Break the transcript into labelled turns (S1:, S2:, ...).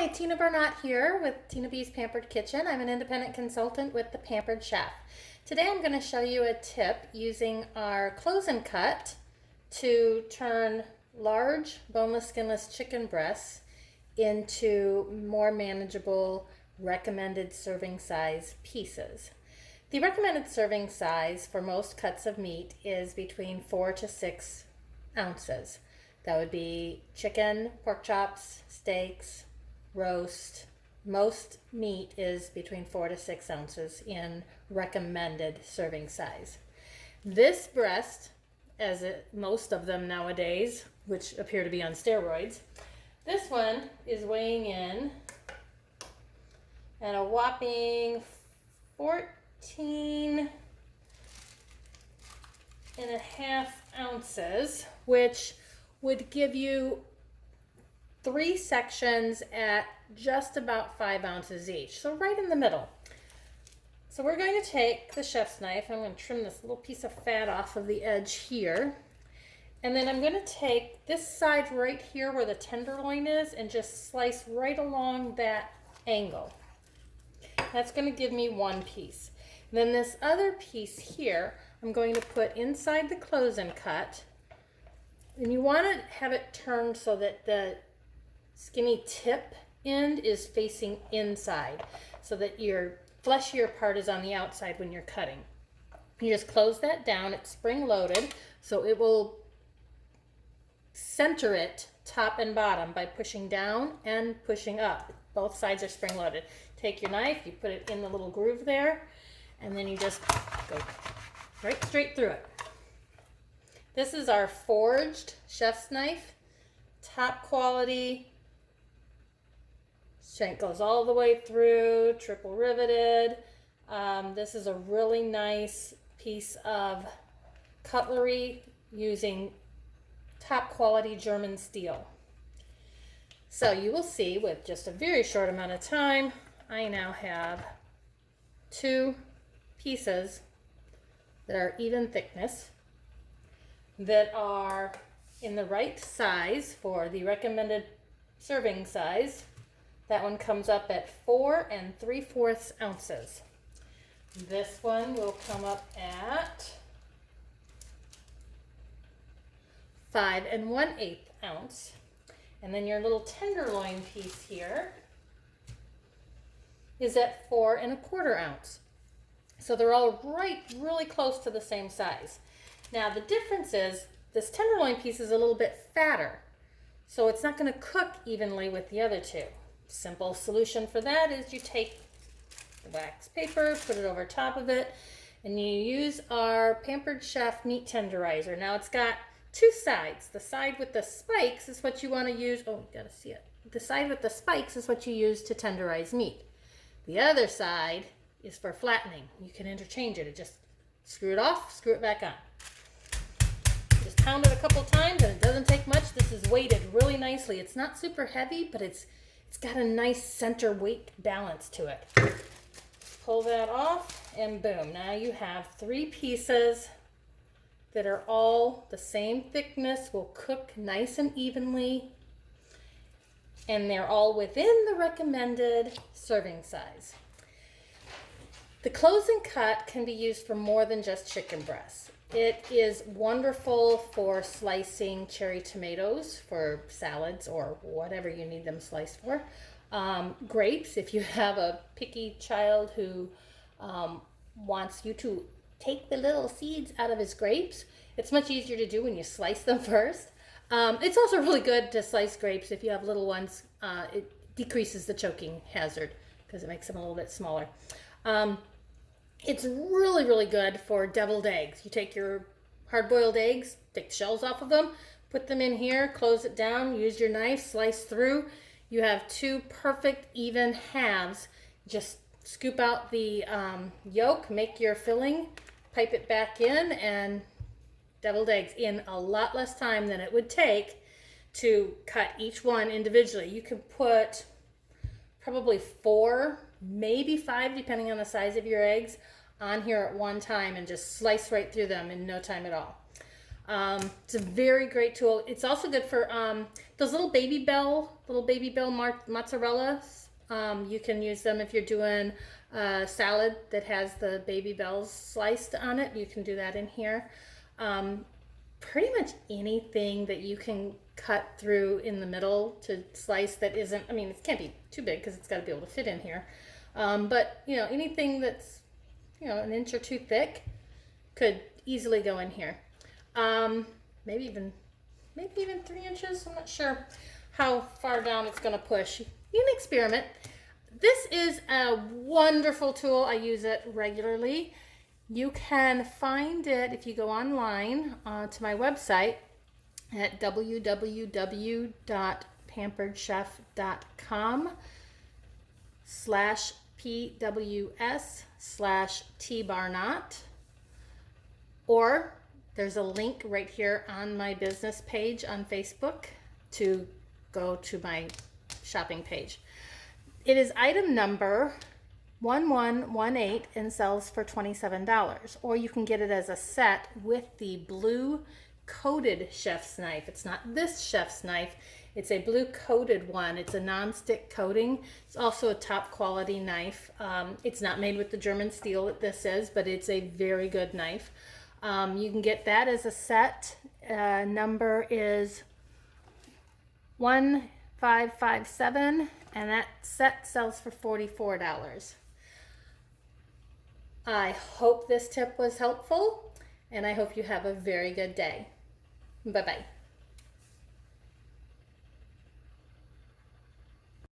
S1: Hi, Tina Barnott here with Tina B's Pampered Kitchen. I'm an independent consultant with The Pampered Chef. Today I'm going to show you a tip using our close and cut to turn large boneless, skinless chicken breasts into more manageable recommended serving size pieces. The recommended serving size for most cuts of meat is between 4 to 6 ounces. That would be chicken, pork chops, steaks, roast. Most meat is between 4 to 6 ounces in recommended serving size. This breast, most of them nowadays, which appear to be on steroids, this one is weighing in at a whopping 14.5 ounces, which would give you 3 sections at just about 5 ounces each. So right in the middle. So we're going to take the chef's knife. I'm going to trim this little piece of fat off of the edge here. And then I'm going to take this side right here where the tenderloin is and just slice right along that angle. That's going to give me one piece. And then this other piece here, I'm going to put inside the close and cut. And you want to have it turned so that the skinny tip end is facing inside so that your fleshier part is on the outside when you're cutting. You just close that down. It's spring loaded, so it will center it top and bottom by pushing down and pushing up. Both sides are spring loaded. Take your knife, you put it in the little groove there, and then you just go right straight through it. This is our forged chef's knife, top quality. Shank goes all the way through, triple riveted. This is a really nice piece of cutlery using top quality German steel. So you will see with just a very short amount of time, I now have 2 pieces that are even thickness, that are in the right size for the recommended serving size. That one comes up at 4 3/4 ounces. This one will come up at 5 1/8 ounce. And then your little tenderloin piece here is at 4 1/4 ounce. So they're all really close to the same size. Now the difference is this tenderloin piece is a little bit fatter, so it's not going to cook evenly with the other two. Simple solution for that is you take the wax paper, put it over top of it, and you use our Pampered Chef meat tenderizer. Now it's got 2 sides. The side with the spikes is what you want to use. Oh, you gotta see it. The side with the spikes is what you use to tenderize meat. The other side is for flattening. You can interchange it. Just screw it off, screw it back on. Just pound it a couple times, and it doesn't take much. This is weighted really nicely. It's not super heavy, but it's got a nice center weight balance to it. Pull that off, and boom. Now you have 3 pieces that are all the same thickness, will cook nice and evenly, and they're all within the recommended serving size. The close and cut can be used for more than just chicken breasts. It is wonderful for slicing cherry tomatoes for salads or whatever you need them sliced for. Grapes, if you have a picky child who wants you to take the little seeds out of his grapes, it's much easier to do when you slice them first. It's also really good to slice grapes if you have little ones. It decreases the choking hazard because it makes them a little bit smaller. It's really good for deviled eggs. You take your hard-boiled eggs, take the shells off of them, put them in here, close it down, use your knife, slice through. You have 2 perfect even halves. Just scoop out the yolk, make your filling, pipe it back in, and deviled eggs in a lot less time than it would take to cut each one individually. You can put probably 4, maybe 5, depending on the size of your eggs, on here at one time and just slice right through them in no time at all. It's a very great tool. It's also good for those little baby bell mozzarellas. You can use them if you're doing a salad that has the baby bells sliced on it. You can do that in here. Pretty much anything that you can cut through in the middle to slice that isn't, I mean, it can't be too big because it's got to be able to fit in here. But, you know, anything that's, you know, an inch or two thick could easily go in here. Maybe even 3 inches. I'm not sure how far down it's going to push. You can experiment. This is a wonderful tool. I use it regularly. You can find it if you go online to my website at www.pamperedchef.com/pws/tbarnott, or there's a link right here on my business page on Facebook to go to my shopping page. It is item number 1118 and sells for $27. Or you can get it as a set with the blue coated chef's knife. It's not this chef's knife. It's a blue coated one. It's a non-stick coating. It's also a top quality knife. It's not made with the German steel that this is, but it's a very good knife. You can get that as a set. Number is 1557, and that set sells for $44. I hope this tip was helpful, and I hope you have a very good day. Bye-bye.